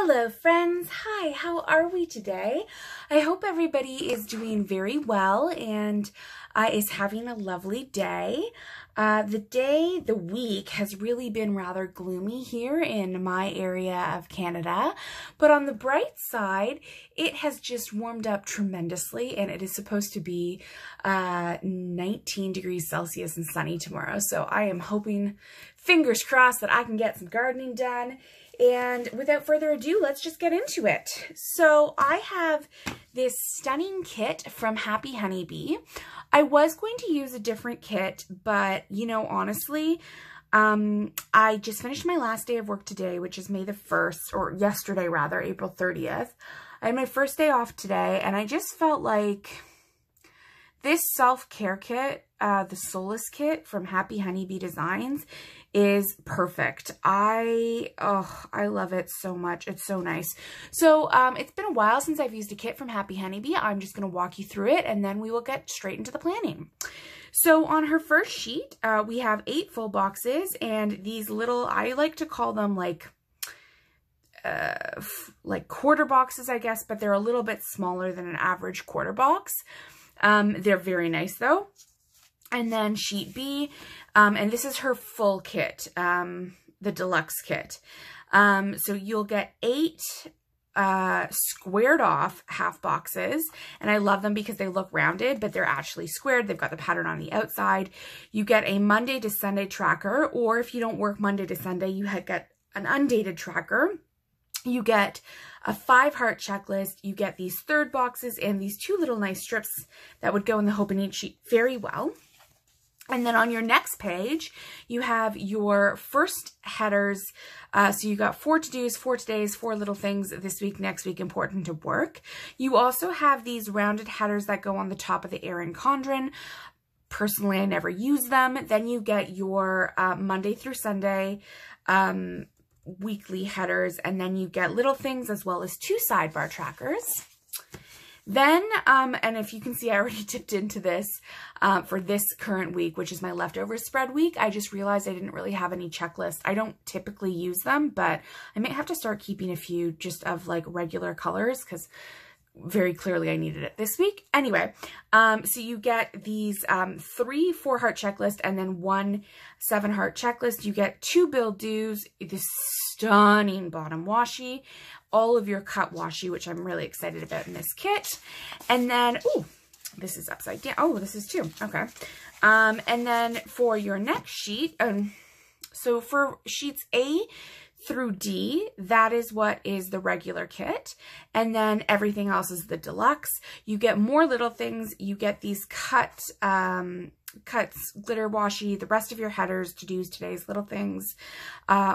Hello friends, hi, how are we today? I hope everybody is doing very well and is having a lovely day. The week has really been rather gloomy here in my area of Canada, but on the bright side, it has just warmed up tremendously and it is supposed to be 19 degrees Celsius and sunny tomorrow. So I am hoping, fingers crossed, that I can get some gardening done. And without further ado, let's just get into it. So I have this stunning kit from Happy Honeybee. I was going to use a different kit, but you know, honestly, I just finished my last day of work today, which is May the 1st, or yesterday rather, April 30th. I had my first day off today, and I just felt like this self-care kit, the Solace kit from Happy Honeybee Designs, is perfect. I love it so much. It's so nice. So it's been a while since I've used a kit from Happy Honeybee. I'm just going to walk you through it and then we will get straight into the planning. So on her first sheet, we have 8 full boxes and these little, I like to call them like quarter boxes, I guess, but they're a little bit smaller than an average quarter box. They're very nice though. And then sheet B, and this is her full kit, the deluxe kit. So you'll get 8 squared off half boxes, and I love them because they look rounded, but they're actually squared. They've got the pattern on the outside. You get a Monday to Sunday tracker, or if you don't work Monday to Sunday, you get an undated tracker. You get a 5-heart checklist. You get these third boxes and these 2 little nice strips that would go in the Hope and Eat sheet very well. And then on your next page, you have your first headers. So you got 4 to-dos, 4 todays, 4 little things this week, next week, important to work. You also have these rounded headers that go on the top of the Erin Condren. Personally, I never use them. Then you get your Monday through Sunday weekly headers, and then you get little things as well as 2 sidebar trackers. Then, and if you can see, I already dipped into this for this current week, which is my leftover spread week. I just realized I didn't really have any checklists. I don't typically use them, but I may have to start keeping a few just of like regular colors because very clearly I needed it this week. Anyway, so you get these 3 4-heart checklist and then 1 7-heart checklist. You get 2 build do's, this stunning bottom washi, all of your cut washi, which I'm really excited about in this kit. And then, oh, this is upside down. Oh, this is 2. Okay. And then for your next sheet, so for sheets A through D, that is what is the regular kit. And then everything else is the deluxe. You get more little things. You get these cuts, glitter washi, the rest of your headers, to-dos, today's little things,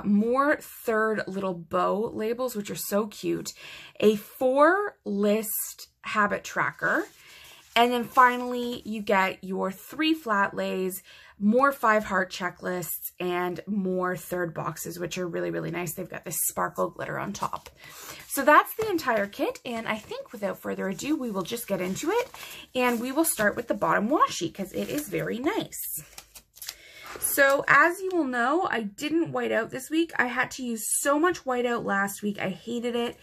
more third little bow labels, which are so cute, a 4-list habit tracker, and then finally you get your 3 flat lays, more 5-heart checklists, and more third boxes, which are really, really nice. They've got this sparkle glitter on top. So that's the entire kit, and I think without further ado, we will just get into it, and we will start with the bottom washi because it is very nice. So as you will know, I didn't white out this week. I had to use so much whiteout last week. I hated it.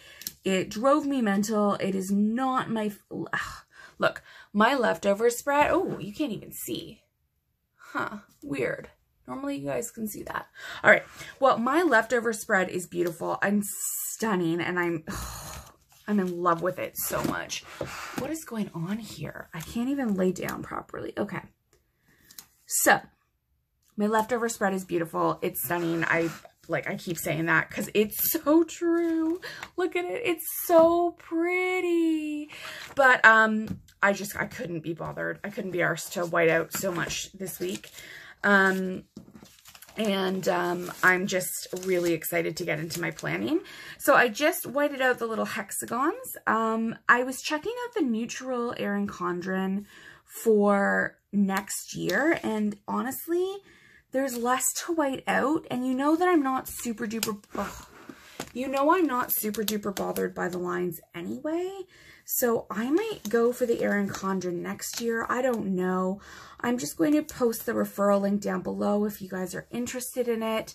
It drove me mental. It is not my... Look, my leftover spread... Oh, you can't even see. Huh, weird. Normally you guys can see that. All right, well, my leftover spread is beautiful and stunning, and I'm in love with it so much. What is going on here? I can't even lay down properly. Okay, so my leftover spread is beautiful. It's stunning. I keep saying that because it's so true. Look at it. It's so pretty. But I couldn't be bothered. I couldn't be arsed to white out so much this week. I'm just really excited to get into my planning. So I just whited out the little hexagons. I was checking out the neutral Erin Condren for next year, and honestly, there's less to white out, and you know that I'm not super duper, I'm not super duper bothered by the lines anyway. So I might go for the Erin Condren next year. I don't know. I'm just going to post the referral link down below if you guys are interested in it.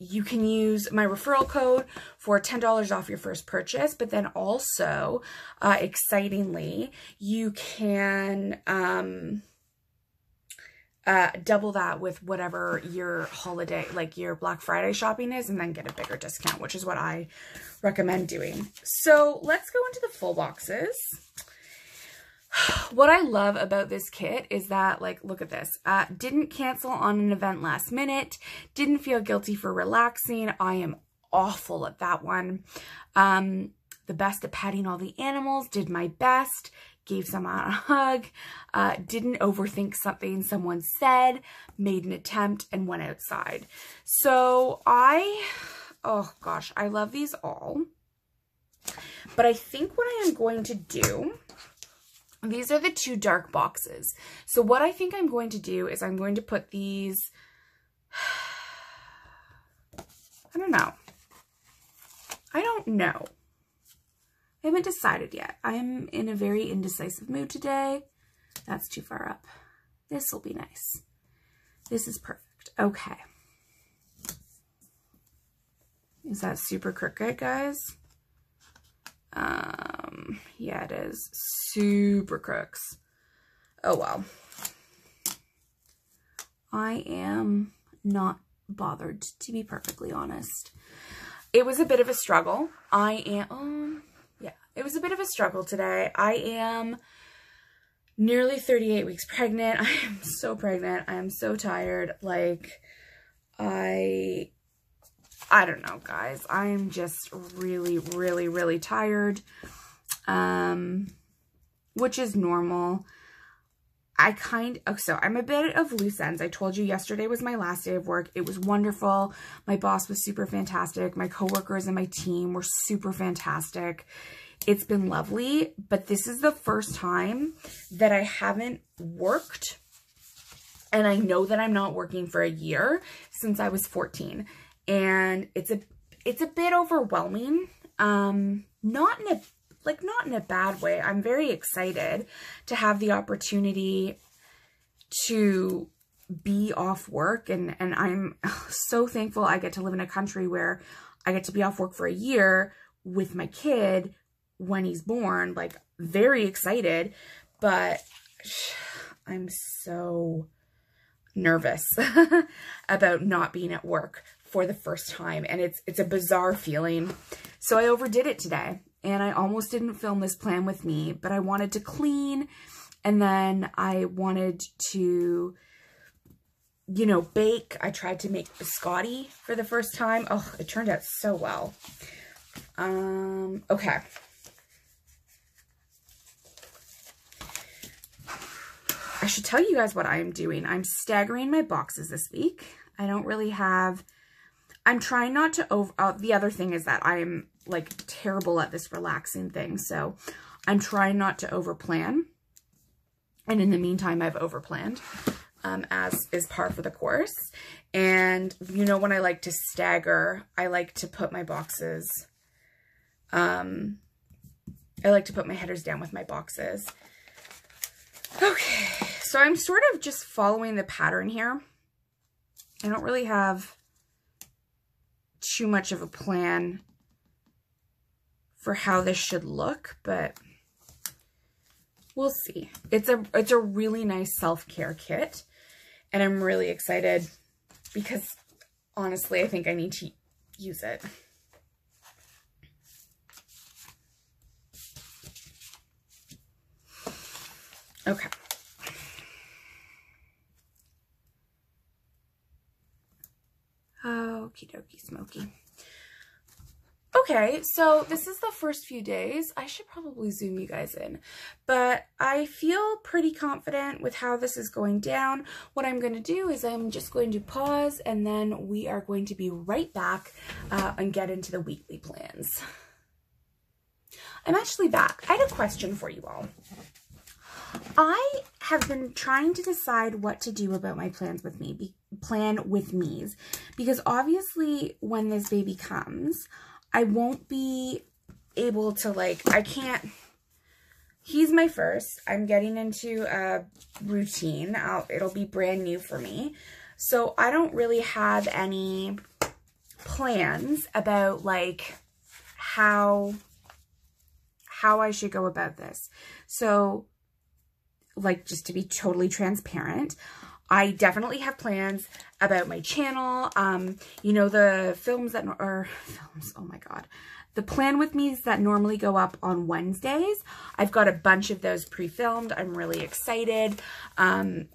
you can use my referral code for $10 off your first purchase, but then also, excitingly, you can double that with whatever your holiday, like your Black Friday shopping is, and then get a bigger discount, which is what I recommend doing. So let's go into the full boxes. What I love about this kit is that, like, look at this. Didn't cancel on an event last minute. Didn't feel guilty for relaxing. I am awful at that one. The best at petting all the animals. Did my best. Gave someone a hug. Didn't overthink something someone said. Made an attempt and went outside. So oh gosh, I love these all. But I think what I am going to do... These are the 2 dark boxes. So what I think I'm going to do is I'm going to put these, I don't know. I haven't decided yet. I'm in a very indecisive mood today. That's too far up. This will be nice. This is perfect. Okay. Is that super crooked, guys? Yeah, it is super crooks. Oh, well. I am not bothered, to be perfectly honest. It was a bit of a struggle. It was a bit of a struggle today. I am nearly 38 weeks pregnant. I am so pregnant. I am so tired. Like, I don't know, guys. I'm just really, really, really tired, which is normal. So I'm a bit of loose ends. I told you yesterday was my last day of work. It was wonderful. My boss was super fantastic. My coworkers and my team were super fantastic. It's been lovely, but this is the first time that I haven't worked, and I know that I'm not working for a year since I was 14. And it's a bit overwhelming, not in a bad way. I'm very excited to have the opportunity to be off work, and I'm so thankful I get to live in a country where I get to be off work for a year with my kid when he's born. Like, very excited, but I'm so nervous about not being at work for the first time, and it's a bizarre feeling. So I overdid it today, and I almost didn't film this plan with me, but I wanted to clean, and then I wanted to, you know, bake. I tried to make biscotti for the first time. Oh, it turned out so well. Okay. I should tell you guys what I am doing. I'm staggering my boxes this week. I don't really have... I'm trying not to the other thing is that I'm like terrible at this relaxing thing. So I'm trying not to overplan. And in the meantime, I've overplanned, as is par for the course. And you know, when I like to stagger, I like to put my boxes, I like to put my headers down with my boxes. Okay. So I'm sort of just following the pattern here. I don't really have too much of a plan for how this should look, but we'll see. It's a really nice self-care kit, and I'm really excited because honestly, I think I need to use it. Okay. Okie dokie smoky. Okay, so this is the first few days. I should probably zoom you guys in, but I feel pretty confident with how this is going down. What I'm going to do is I'm just going to pause, and then we are going to be right back and get into the weekly plans. I'm actually back. I had a question for you all. I have been trying to decide what to do about my plans with me, because obviously when this baby comes, I won't be able to, like, I can't, he's my first. I'm getting into a routine. It'll be brand new for me. So I don't really have any plans about like how I should go about this. So like, just to be totally transparent, I definitely have plans about my channel. You know, the oh my God, the plan with me's that normally go up on Wednesdays. I've got a bunch of those pre-filmed. I'm really excited. I'm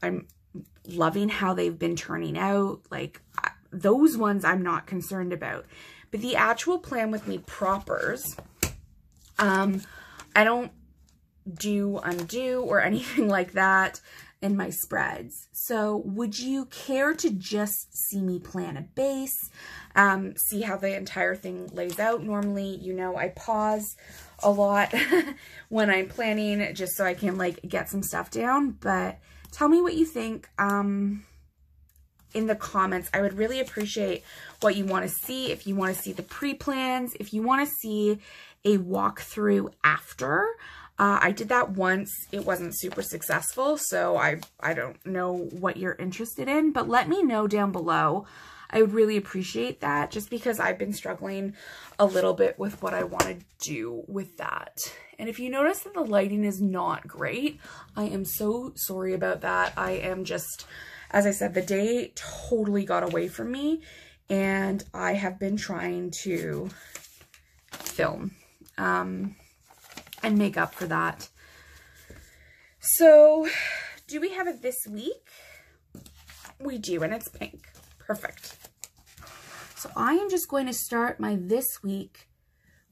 loving how they've been turning out. Like, those ones I'm not concerned about. But the actual plan with me propers, I don't do undo or anything like that in my spreads. So would you care to just see me plan a base, see how the entire thing lays out? Normally, you know, I pause a lot when I'm planning just so I can like get some stuff down, but tell me what you think in the comments. I would really appreciate what you want to see. If you want to see the pre-plans, if you want to see a walkthrough after. I did that once. It wasn't super successful, so I don't know what you're interested in, but let me know down below. I would really appreciate that, just because I've been struggling a little bit with what I want to do with that. And if you notice that the lighting is not great, I am so sorry about that. I am just, as I said, the day totally got away from me, and I have been trying to film and make up for that. So, do we have it this week? We do, and it's pink. Perfect. So I am just going to start my this week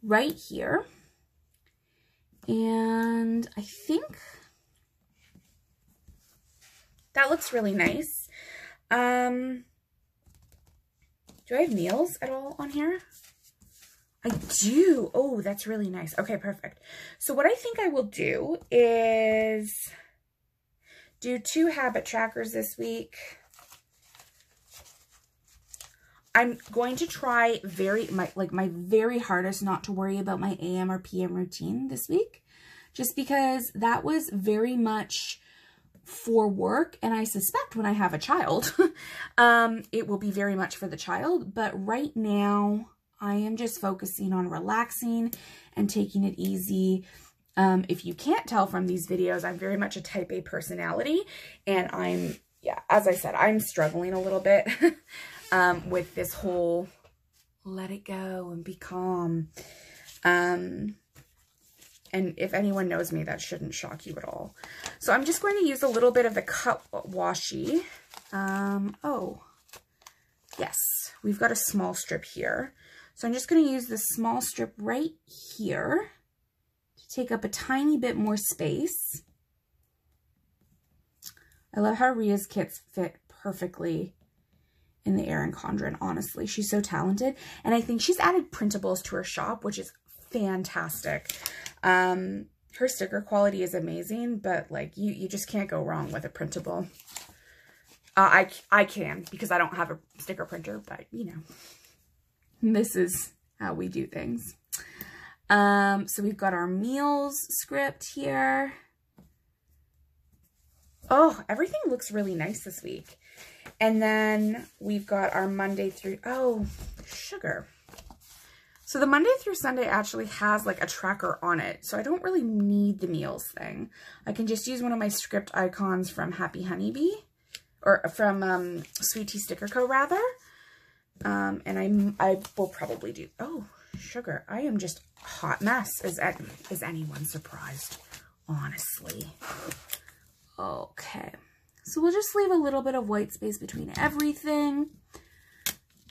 right here. And I think that looks really nice. Do I have meals at all on here? I do. Oh, that's really nice. Okay, perfect. So what I think I will do is do 2 habit trackers this week. I'm going to try my very hardest not to worry about my AM or PM routine this week, just because that was very much for work, and I suspect when I have a child, it will be very much for the child, but right now I am just focusing on relaxing and taking it easy. If you can't tell from these videos, I'm very much a type A personality, and yeah, as I said, I'm struggling a little bit with this whole let it go and be calm. And if anyone knows me, that shouldn't shock you at all. So I'm just going to use a little bit of the cut washi. Oh, yes, we've got a small strip here. So I'm just going to use this small strip right here to take up a tiny bit more space. I love how Ria's kits fit perfectly in the Erin Condren, honestly. She's so talented. And I think she's added printables to her shop, which is fantastic. Her sticker quality is amazing, but like you just can't go wrong with a printable. I can, because I don't have a sticker printer, but you know. This is how we do things. So we've got our meals script here. Oh, everything looks really nice this week. And then we've got our Monday through, oh, sugar. So the Monday through Sunday actually has like a tracker on it. So I don't really need the meals thing. I can just use one of my script icons from Happy Honeybee, or from Sweet Tea Sticker Co. rather. And I will probably do, oh, sugar. I am just a hot mess. Is anyone surprised? Honestly. Okay. So we'll just leave a little bit of white space between everything,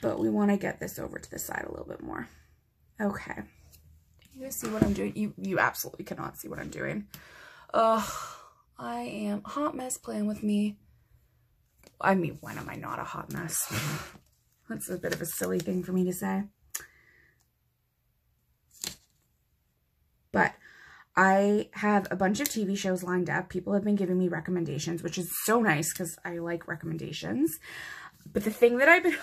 but we want to get this over to the side a little bit more. Okay. You guys see what I'm doing? You absolutely cannot see what I'm doing. I am a hot mess playing with me. I mean, when am I not a hot mess? That's a bit of a silly thing for me to say. But I have a bunch of TV shows lined up. People have been giving me recommendations, which is so nice because I like recommendations. But the thing that I've been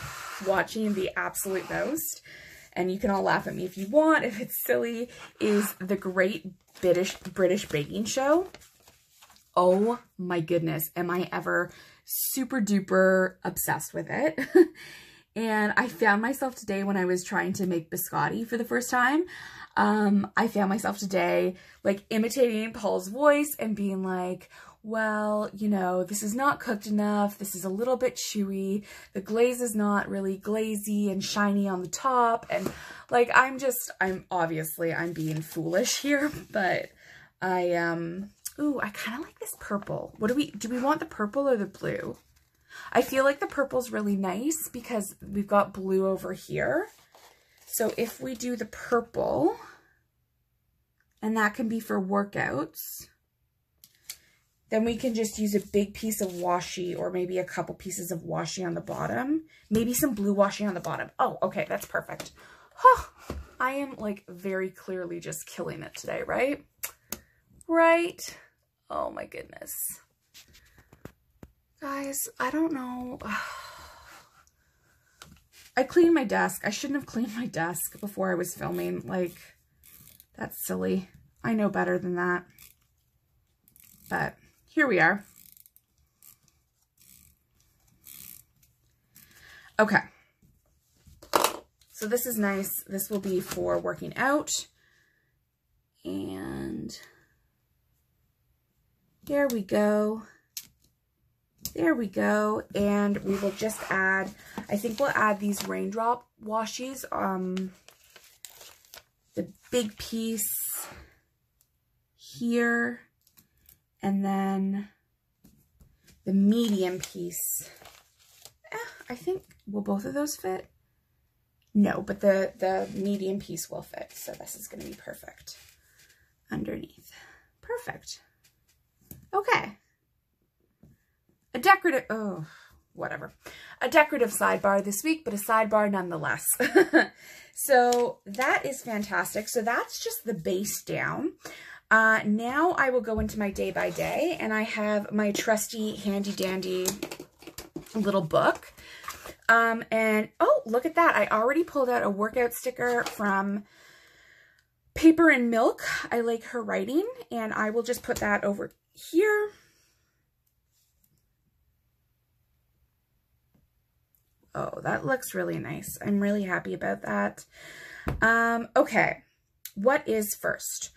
watching the absolute most, and you can all laugh at me if you want, if it's silly, is the Great British Baking Show. Oh my goodness, am I ever super duper obsessed with it. And I found myself today when I was trying to make biscotti for the first time. I found myself today like imitating Paul's voice and being like, well, you know, this is not cooked enough. This is a little bit chewy. The glaze is not really glazy and shiny on the top. And like, I'm obviously being foolish here, but ooh, I kind of like this purple. Do we want the purple or the blue? I feel like the purple's really nice because we've got blue over here. So if we do the purple, and that can be for workouts, then we can just use a big piece of washi or maybe a couple pieces of washi on the bottom. Maybe some blue washi on the bottom. Oh, okay, that's perfect. Huh, I am like very clearly just killing it today, right? Right? Oh my goodness. Guys, I don't know. I cleaned my desk. I shouldn't have cleaned my desk before I was filming. Like, that's silly. I know better than that. But here we are. Okay. So this is nice. This will be for working out. And there we go. There we go. And we will just add, I think we'll add these raindrop washies. The big piece here, and then the medium piece. I think, will both of those fit? No, but the medium piece will fit. So this is going to be perfect underneath. Perfect. Okay. A decorative sidebar this week, but a sidebar nonetheless. So that is fantastic. So that's just the base down. Now I will go into my day by day, and I have my trusty handy dandy little book. And oh, look at that. I already pulled out a workout sticker from Paper and Milk. I like her writing, and I will just put that over here. Oh, that looks really nice. I'm really happy about that. Okay, what is first?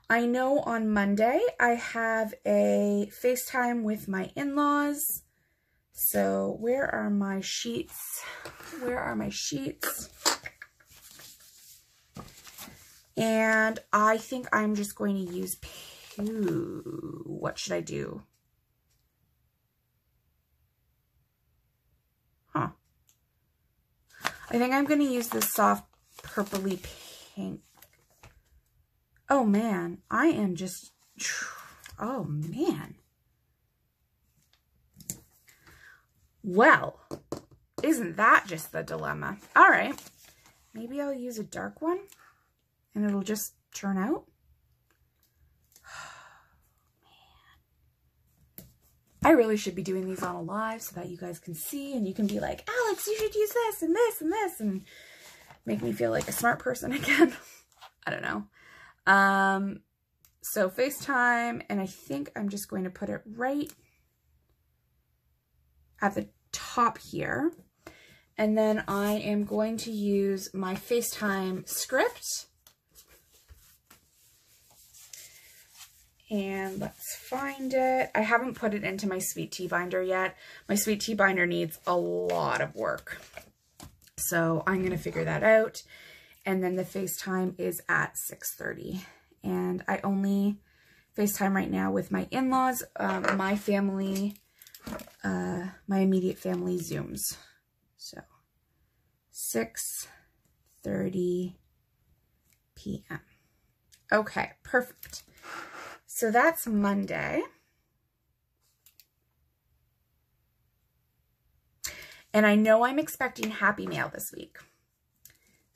I know on Monday I have a FaceTime with my in-laws. So where are my sheets? Where are my sheets? And I think I'm just going to use, what should I do? Huh. I think I'm going to use this soft purpley pink. Oh man, I am just, oh man. Well, isn't that just the dilemma? All right, maybe I'll use a dark one and it'll just turn out. I really should be doing these on a live so that you guys can see and you can be like, Alex, you should use this and this and this, and make me feel like a smart person again. I don't know. So FaceTime, and I think I'm just going to put it right at the top here. And then I am going to use my FaceTime script. And let's find it. I haven't put it into my sweet tea binder yet. My sweet tea binder needs a lot of work. So I'm going to figure that out. And then the FaceTime is at 6:30. And I only FaceTime right now with my in-laws, my family, my immediate family Zooms. So 6:30 p.m. Okay, perfect. So that's Monday. And I know I'm expecting Happy Mail this week.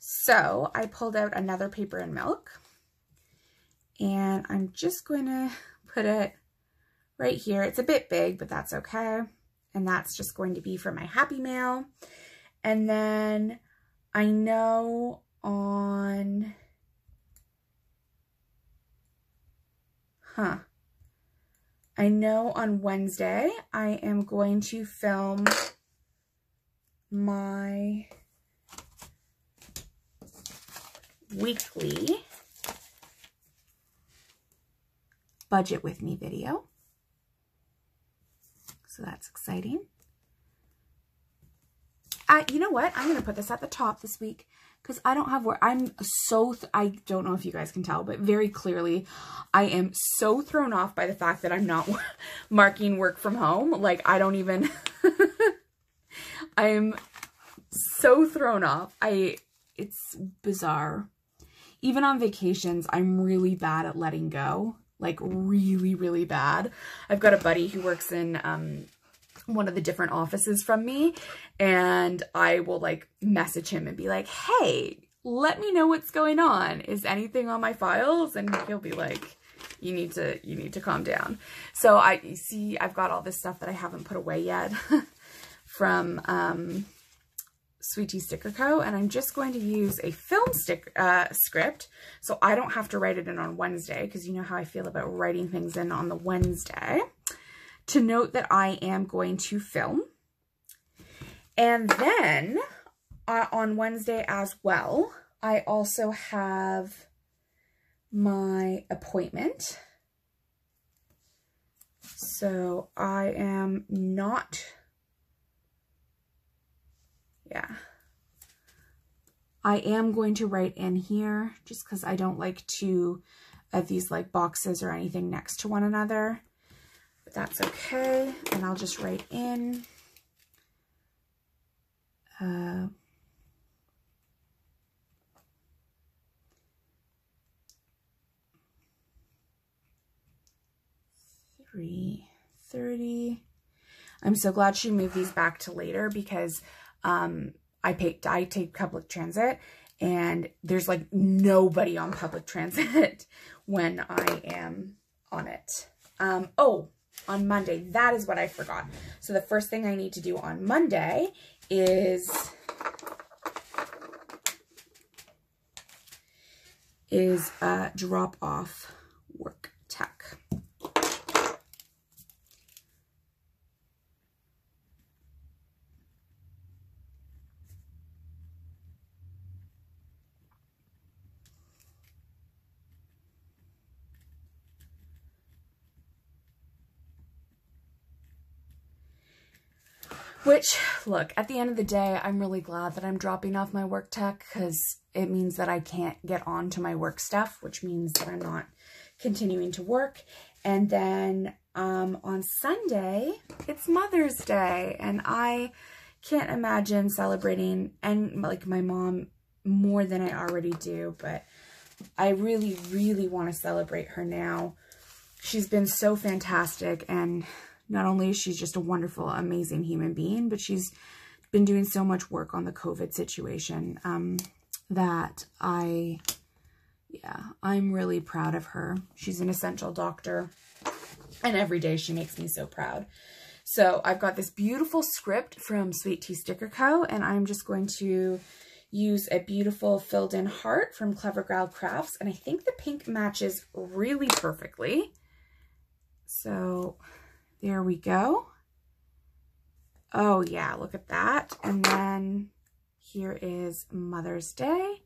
So I pulled out another Paper and Milk. And I'm just going to put it right here. It's a bit big, but that's okay. And that's just going to be for my Happy Mail. And then I know on... I know on Wednesday I am going to film my weekly budget with me video. So that's exciting. You know what? I'm going to put this at the top this week because I don't have work. I don't know if you guys can tell, but very clearly I am so thrown off by the fact that I'm not marking work from home. Like, I don't even, I'm so thrown off. It's bizarre. Even on vacations, I'm really bad at letting go. Like, really, really bad. I've got a buddy who works in, one of the different offices from me, and I will like message him and be like, hey, let me know what's going on. Is anything on my files? And he'll be like, you need to calm down. So you see, I've got all this stuff that I haven't put away yet from Sweet Tea Sticker Co. And I'm just going to use a film script so I don't have to write it in on Wednesday, because you know how I feel about writing things in on the Wednesday. To note that I am going to film. And then on Wednesday as well, I also have my appointment. So I am not, I am going to write in here just because I don't like to have these like boxes or anything next to one another. That's okay, and I'll just write in $3.30. I'm so glad she moved these back to later because I take public transit, and there's like nobody on public transit when I am on it. On Monday, that is what I forgot. So the first thing I need to do on Monday is drop off work tech. Which, look, at the end of the day, I'm really glad that I'm dropping off my work tech because it means that I can't get on to my work stuff, which means that I'm not continuing to work. And then on Sunday, it's Mother's Day, and I can't imagine celebrating and like my mom more than I already do, but I really, really want to celebrate her now. She's been so fantastic, and not only is she just a wonderful, amazing human being, but she's been doing so much work on the COVID situation that I'm really proud of her. She's an essential doctor, and every day she makes me so proud. So I've got this beautiful script from Sweet Tea Sticker Co., and I'm just going to use a beautiful filled in heart from Clever Gal Crafts, and I think the pink matches really perfectly. So there we go. Oh yeah, look at that. And then here is Mother's Day.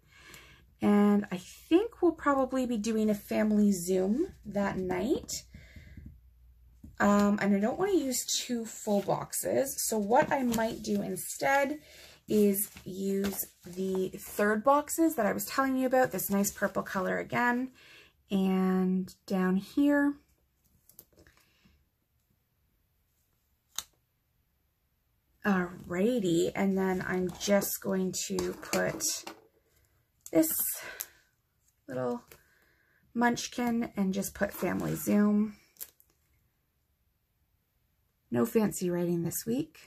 And I think we'll probably be doing a family Zoom that night. And I don't want to use 2 full boxes. So what I might do instead is use the 3rd boxes that I was telling you about, this nice purple color again. And down here, alrighty, and then I'm just going to put this little munchkin and just put Family Zoom. No fancy writing this week.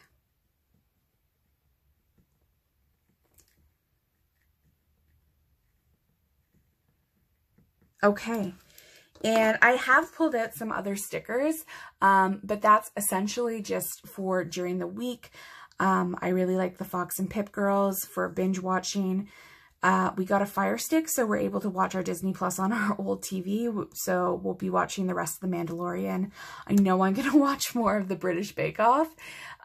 Okay. And I have pulled out some other stickers, but that's essentially just for during the week. I really like the Fox and Pip Girls for binge watching. We got a Fire Stick, so we're able to watch our Disney Plus on our old TV. So we'll be watching the rest of The Mandalorian. I know I'm going to watch more of the British Bake Off.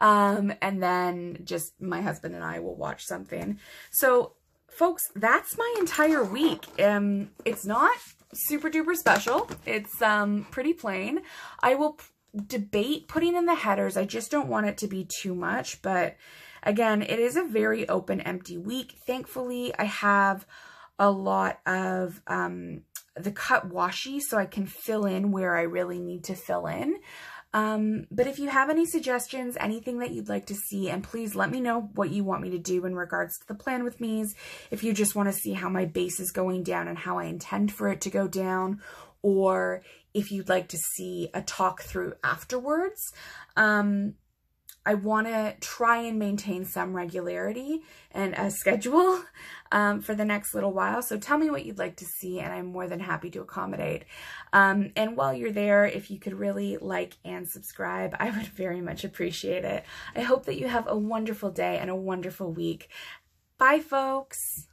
And then just my husband and I will watch something. So folks, that's my entire week. It's not super duper special. It's pretty plain. I will debate putting in the headers. I just don't want it to be too much, but again, it is a very open, empty week. Thankfully, I have a lot of the cut washi, so I can fill in where I really need to fill in. But if you have any suggestions, anything that you'd like to see, and please let me know what you want me to do in regards to the plan with me's. If you just want to see how my base is going down and how I intend for it to go down, or if you'd like to see a talk through afterwards. I want to try and maintain some regularity and a schedule for the next little while. So tell me what you'd like to see, and I'm more than happy to accommodate. And while you're there, if you could really like and subscribe, I would very much appreciate it. I hope that you have a wonderful day and a wonderful week. Bye, folks.